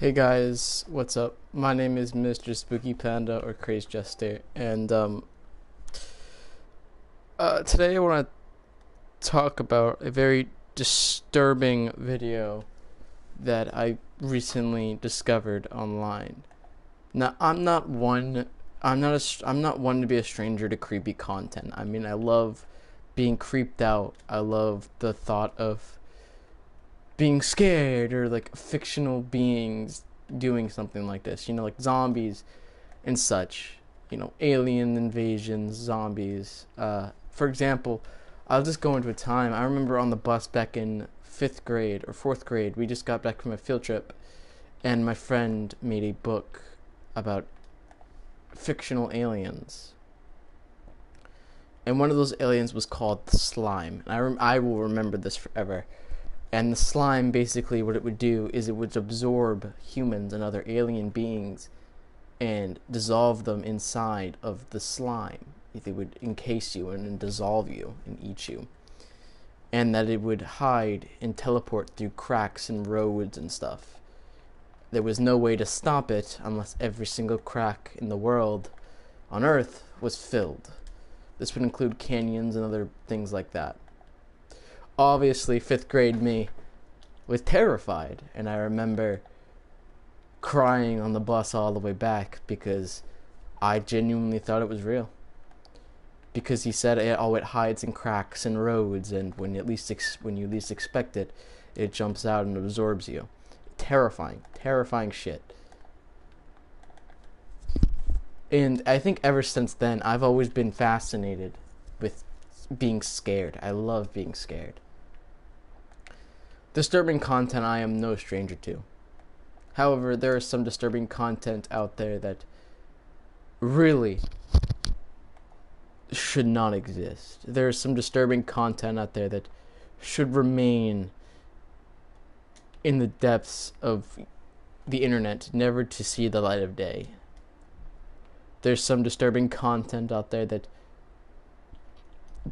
Hey guys, what's up? My name is Mr. Spooky Panda or Craze Jester, and today I want to talk about a very disturbing video that I recently discovered online. Now, I'm not one to be a stranger to creepy content. I mean, I love being creeped out. I love the thought of being scared or like fictional beings doing something like this, like zombies and such, alien invasions, zombies. For example, I'll just go into a time. I remember on the bus back in 5th grade or 4th grade, we just got back from a field trip, and my friend made a book about fictional aliens. And one of those aliens was called the slime. And I will remember this forever. And the slime, basically what it would do is it would absorb humans and other alien beings and dissolve them inside of the slime. It would encase you and dissolve you and eat you. And that it would hide and teleport through cracks and roads and stuff. There was no way to stop it unless every single crack in the world on Earth was filled. This would include canyons and other things like that. Obviously, 5th grade me was terrified, and I remember crying on the bus all the way back because I genuinely thought it was real. Because he said it hides in cracks and roads, and when you least expect it, it jumps out and absorbs you. Terrifying shit. And I think ever since then, I've always been fascinated with being scared. I love being scared. Disturbing content I am no stranger to. However, there is some disturbing content out there that really should not exist. There is some disturbing content out there that should remain in the depths of the internet, never to see the light of day. There's some disturbing content out there that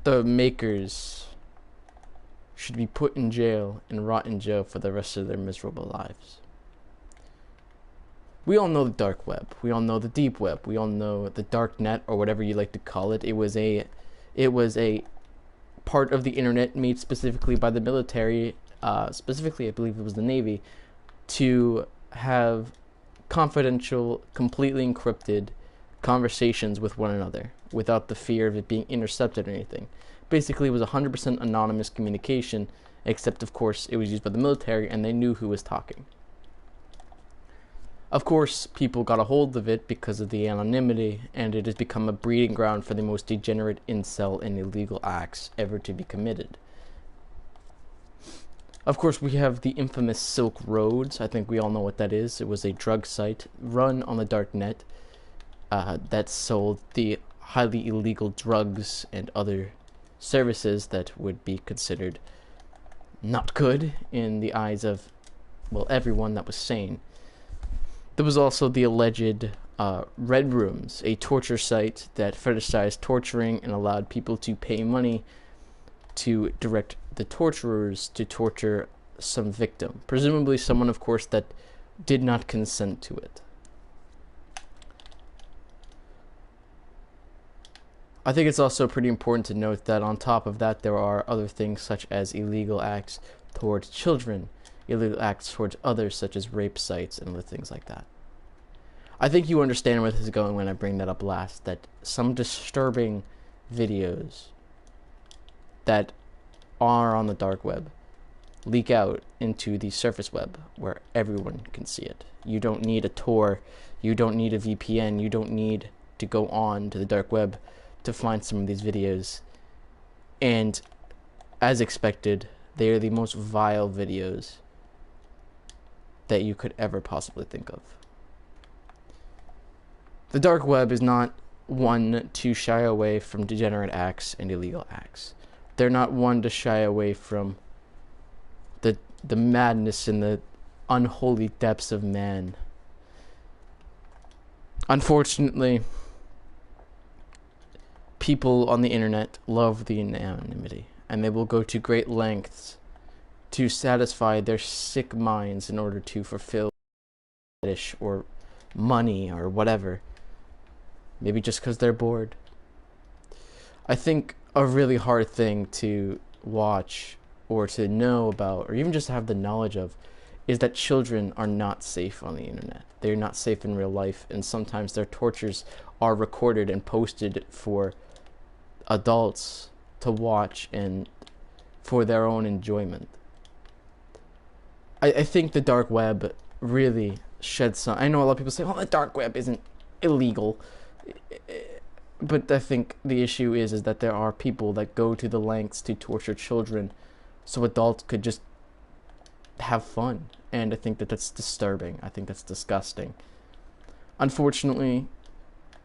the makers should be put in jail and rot in jail for the rest of their miserable lives. We all know the dark web. We all know the deep web. We all know the dark net, or whatever you like to call it. It was a part of the internet made specifically by the military, specifically I believe it was the Navy, to have confidential, completely encrypted conversations with one another without the fear of it being intercepted or anything. Basically, it was 100% anonymous communication, except, of course, it was used by the military, and they knew who was talking. Of course, people got a hold of it because of the anonymity, and it has become a breeding ground for the most degenerate incel and illegal acts ever to be committed. Of course, we have the infamous Silk Roads. I think we all know what that is. It was a drug site run on the dark net that sold the highly illegal drugs and other services that would be considered not good in the eyes of, everyone that was sane. There was also the alleged Red Rooms, a torture site that fetishized torturing and allowed people to pay money to direct the torturers to torture some victim. Presumably someone, of course, that did not consent to it. I think it's also pretty important to note that on top of that, there are other things such as illegal acts towards children, illegal acts towards others such as rape sites and other things like that. I think you understand where this is going when I bring that up last, that some disturbing videos that are on the dark web leak out into the surface web where everyone can see it. You don't need a Tor, you don't need a VPN, you don't need to go on to the dark web to find some of these videos. And as expected, they are the most vile videos that you could ever possibly think of. The dark web is not one to shy away from degenerate acts and illegal acts. They're not one to shy away from the madness and the unholy depths of man. Unfortunately, people on the internet love the anonymity, and they will go to great lengths to satisfy their sick minds in order to fulfill fetish or money or whatever. Maybe just because they're bored. I think a really hard thing to watch or to know about, or even just to have the knowledge of, is that children are not safe on the internet. They're not safe in real life, and sometimes their tortures are recorded and posted for adults to watch and for their own enjoyment. I think the dark web really sheds some. I know a lot of people say, "Oh, the dark web isn't illegal," but I think the issue is that there are people that go to the lengths to torture children, so adults could just have fun, and I think that that's disturbing. I think that's disgusting. Unfortunately,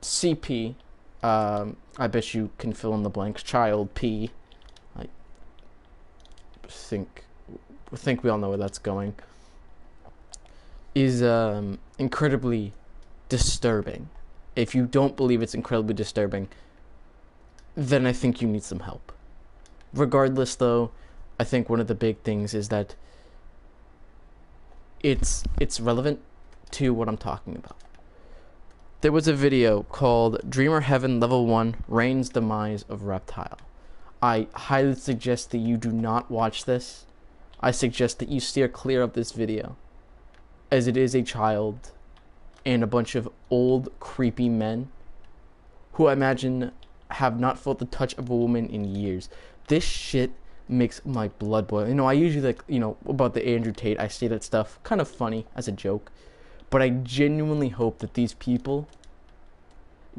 CP, I bet you can fill in the blanks. Child P. I think we all know where that's going. Is incredibly disturbing. If you don't believe it's incredibly disturbing, then I think you need some help. Regardless, though, I think one of the big things is that it's relevant to what I'm talking about. There was a video called Dreamer Heaven Level 1 Rain's Demise of Reptile. I highly suggest that you do not watch this. I suggest that you steer clear of this video, as it is a child and a bunch of old, creepy men who I imagine have not felt the touch of a woman in years. This shit makes my blood boil. You know, I usually about the Andrew Tate, I say that stuff kind of funny as a joke, but I genuinely hope that these people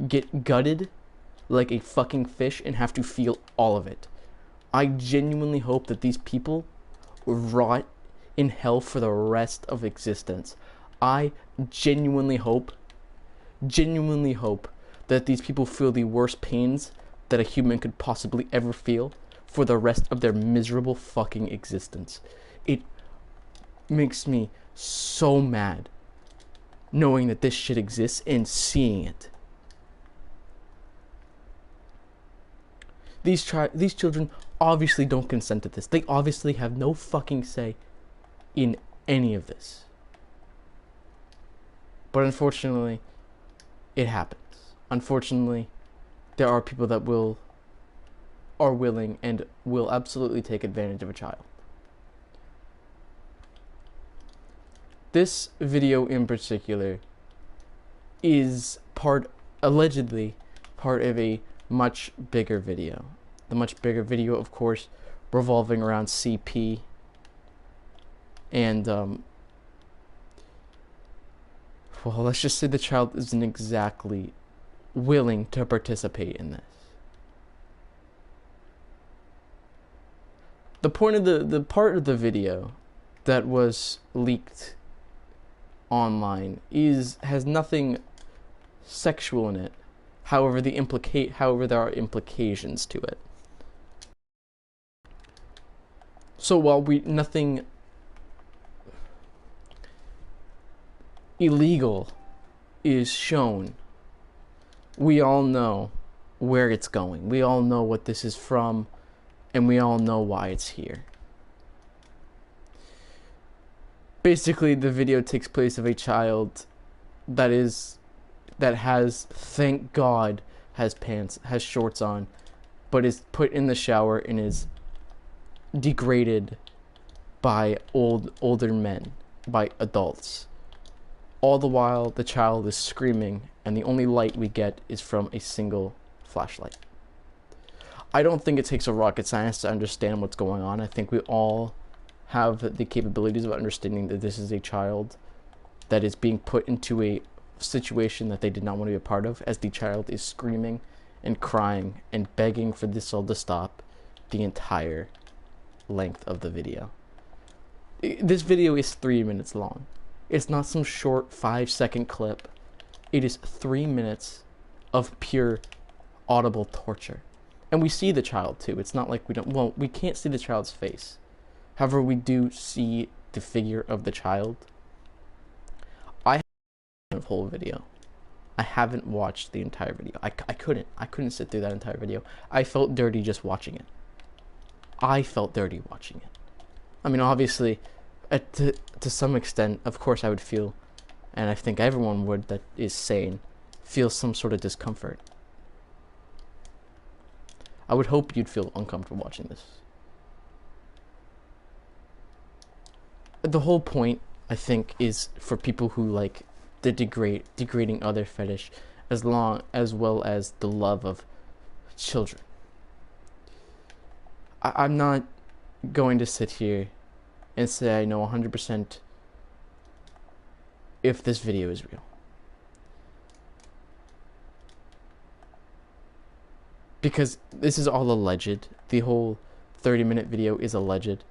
get gutted like a fucking fish and have to feel all of it. I genuinely hope that these people rot in hell for the rest of existence. I genuinely hope that these people feel the worst pains that a human could possibly ever feel for the rest of their miserable fucking existence. It makes me so mad knowing that this shit exists and seeing it. These children obviously don't consent to this. They obviously have no fucking say in any of this. But unfortunately, it happens. Unfortunately, there are people that are willing and will absolutely take advantage of a child. This video in particular is allegedly part of a much bigger video. The much bigger video, of course, revolving around CP and well, let's just say the child isn't exactly willing to participate in this. The point of the part of the video that was leaked online has nothing sexual in it. However, there are implications to it. So while nothing illegal is shown, we all know where it's going. We all know what this is from, and we all know why it's here. Basically, the video takes place of a child that has, thank God, has shorts on, but is put in the shower and is degraded by older men, by adults. All the while, the child is screaming, and the only light we get is from a single flashlight. I don't think it takes a rocket science to understand what's going on. I think we all have the capabilities of understanding that this is a child that is being put into a situation that they did not want to be a part of, as the child is screaming and crying and begging for this all to stop the entire length of the video. This video is 3 minutes long. It's not some short 5-second clip. It is 3 minutes of pure audible torture. And we see the child too. It's not like we can't see the child's face. However, we do see the figure of the child. I haven't the whole video. I haven't watched the entire video. I couldn't sit through that entire video. I felt dirty just watching it. I felt dirty watching it. I mean, obviously, to some extent, of course, I would feel and I think everyone would that is sane, feel some sort of discomfort. I would hope you'd feel uncomfortable watching this. The whole point, I think, is for people who like the degrading other fetish, as well as the love of children. I'm not going to sit here and say I know 100% if this video is real. Because this is all alleged. The whole 30-minute video is alleged.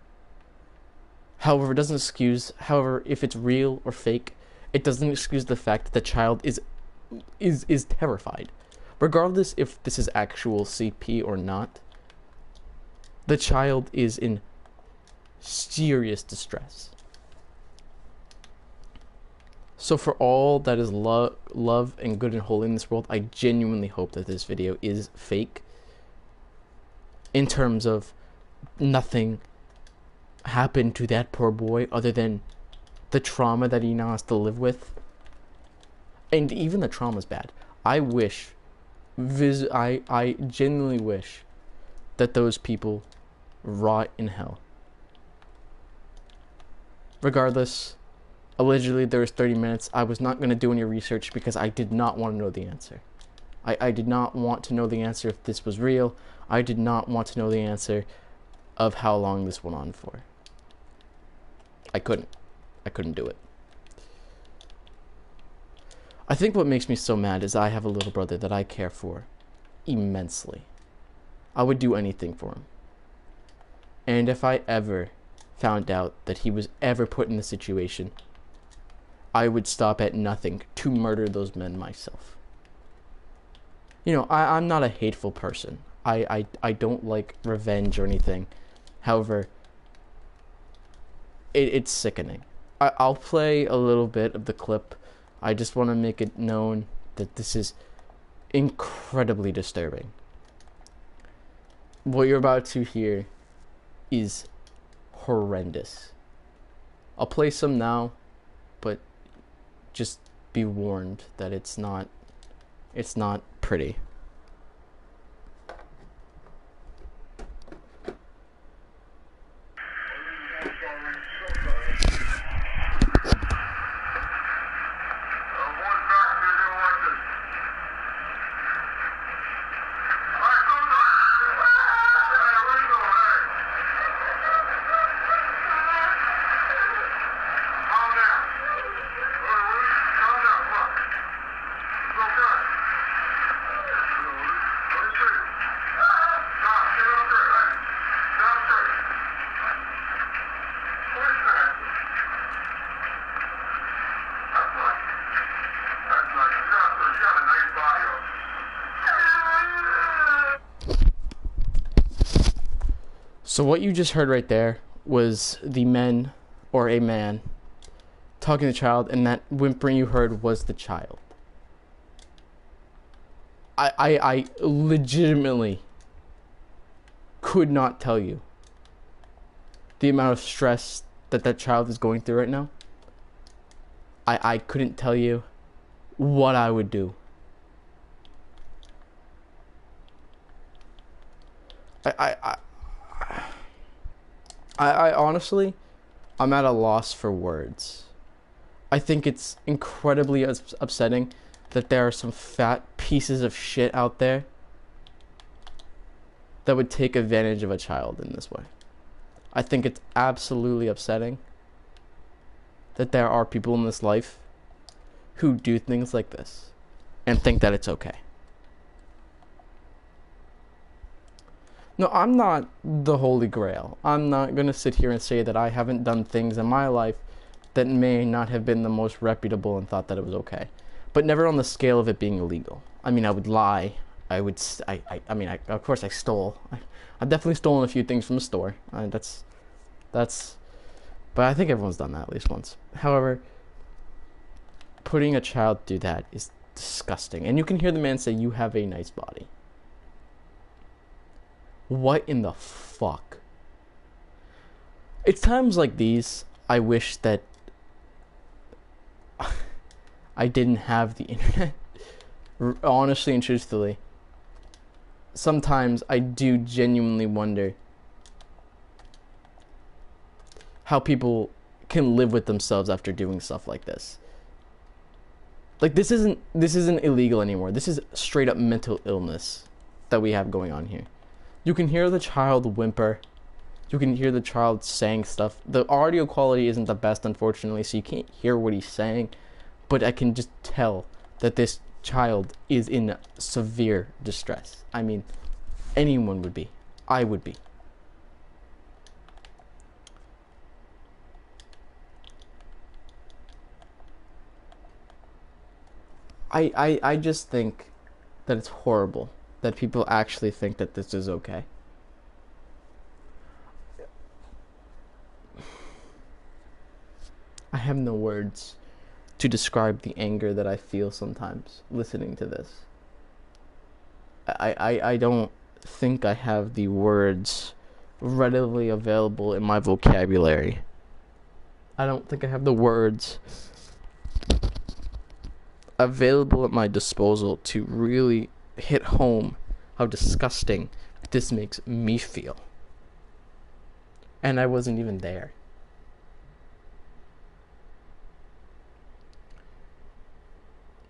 However, it doesn't excuse, if it's real or fake, it doesn't excuse the fact that the child is terrified. Regardless if this is actual CP or not, the child is in serious distress. So for all that is love and good and holy in this world, I genuinely hope that this video is fake. In terms of nothing happened to that poor boy other than the trauma that he now has to live with. And even the trauma's bad. I genuinely wish that those people rot in hell. Regardless, allegedly there was 30 minutes. I was not going to do any research because I did not want to know the answer. I did not want to know the answer if this was real. I did not want to know the answer of how long this went on for. I couldn't do it. I think what makes me so mad is I have a little brother that I care for immensely. I would do anything for him. And if I ever found out that he was ever put in this situation, I would stop at nothing to murder those men myself. You know, I'm not a hateful person. I don't like revenge or anything. However, it's sickening. I'll play a little bit of the clip. I just want to make it known that this is incredibly disturbing. What you're about to hear is horrendous. I'll play some now, but just be warned that it's not pretty. So what you just heard right there was the men, or a man, talking to the child, and that whimpering you heard was the child. I legitimately could not tell you the amount of stress that child is going through right now. I couldn't tell you what I would do. I honestly, I'm at a loss for words. I think it's incredibly upsetting that there are some fat pieces of shit out there that would take advantage of a child in this way. I think it's absolutely upsetting that there are people in this life who do things like this and think that it's okay. No, I'm not the Holy Grail. I'm not going to sit here and say that I haven't done things in my life that may not have been the most reputable and thought that it was okay. But never on the scale of it being illegal. I mean, I would lie. I mean, of course I stole. I've definitely stolen a few things from the store. But I think everyone's done that at least once. However, putting a child through that is disgusting. And you can hear the man say, "You have a nice body." What in the fuck? It's times like these I wish that I didn't have the internet. Honestly and truthfully, sometimes I do genuinely wonder how people can live with themselves after doing stuff like this. Like, this isn't illegal anymore. This is straight up mental illness that we have going on here. You can hear the child whimper. You can hear the child saying stuff. The audio quality isn't the best, unfortunately, so you can't hear what he's saying. But I can just tell that this child is in severe distress. I mean, anyone would be. I would be. I just think that it's horrible that people actually think that this is okay. I have no words to describe the anger that I feel sometimes listening to this. I don't think I have the words readily available in my vocabulary. I don't think I have the words available at my disposal to really hit home how disgusting this makes me feel. And I wasn't even there.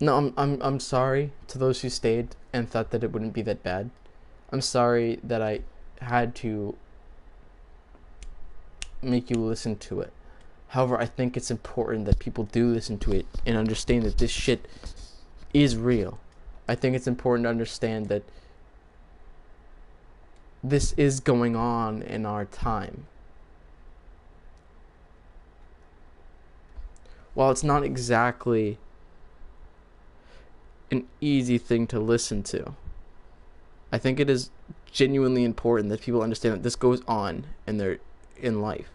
No, I'm sorry to those who stayed and thought that it wouldn't be that bad. I'm sorry that I had to make you listen to it. However, I think it's important that people do listen to it and understand that this shit is real. I think it's important to understand that this is going on in our time. While it's not exactly an easy thing to listen to, I think it is genuinely important that people understand that this goes on in life.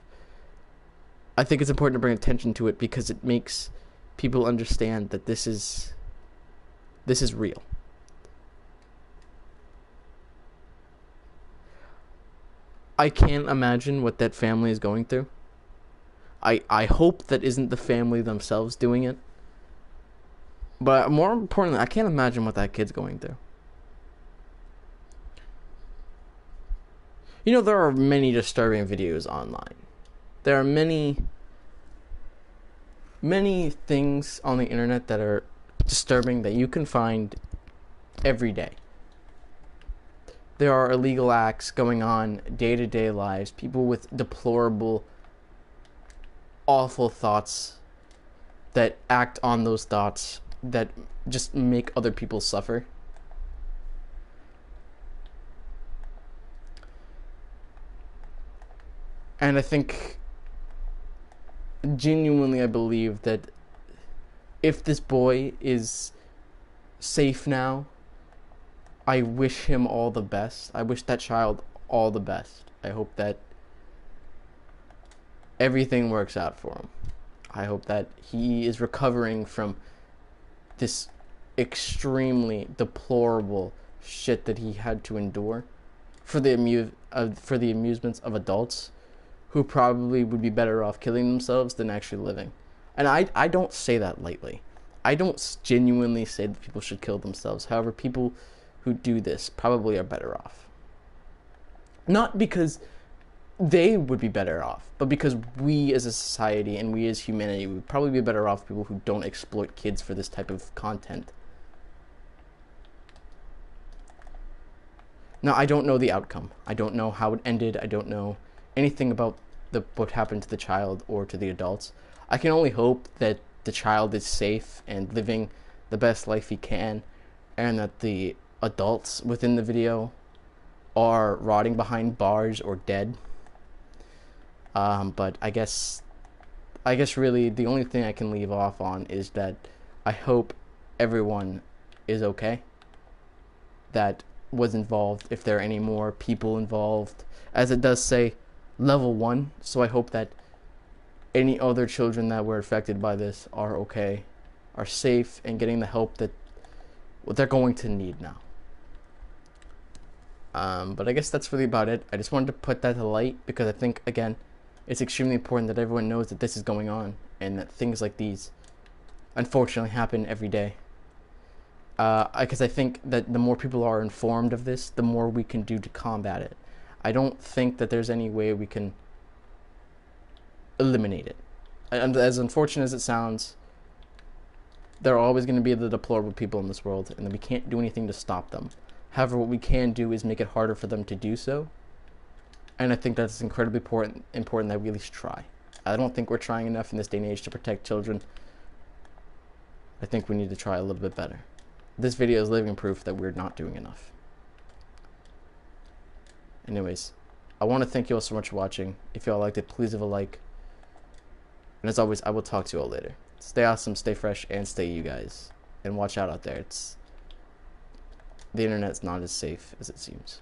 I think it's important to bring attention to it because it makes people understand that this is real. I can't imagine what that family is going through. I hope that isn't the family themselves doing it. But more importantly, I can't imagine what that kid's going through. You know, there are many disturbing videos online. There are many things on the internet that are disturbing that you can find every day. There are illegal acts going on day-to-day lives, people with deplorable, awful thoughts that act on those thoughts that just make other people suffer. And I think, genuinely, I believe that if this boy is safe now, I wish him all the best. I wish that child all the best. I hope that everything works out for him. I hope that he is recovering from this extremely deplorable shit that he had to endure for the amusements of adults who probably would be better off killing themselves than actually living. And I don't say that lightly. I don't genuinely say that people should kill themselves. However, people who do this probably are better off. Not because they would be better off, but because we as a society and we as humanity would probably be better off people who don't exploit kids for this type of content. Now, I don't know the outcome. I don't know how it ended. I don't know anything about what happened to the child or to the adults. I can only hope that the child is safe and living the best life he can, and that the adults within the video are rotting behind bars or dead. But I guess really the only thing I can leave off on is that I hope everyone is okay that was involved, if there are any more people involved, as it does say level 1, so I hope that any other children that were affected by this are okay, are safe, and getting the help that they're going to need now. But I guess that's really about it. I just wanted to put that to light because I think, again, it's extremely important that everyone knows that this is going on and that things like these unfortunately happen every day. Because I think that the more people are informed of this, the more we can do to combat it. I don't think that there's any way we can eliminate it. And as unfortunate as it sounds, there are always going to be the deplorable people in this world, and we can't do anything to stop them. However, what we can do is make it harder for them to do so, and I think that's incredibly important that we at least try. I don't think we're trying enough in this day and age to protect children. I think we need to try a little bit better. This video is living proof that we're not doing enough. Anyways, I want to thank you all so much for watching. If y'all liked it, please leave a like. And as always, I will talk to you all later. Stay awesome, stay fresh, and stay you guys. And watch out there. The internet's not as safe as it seems.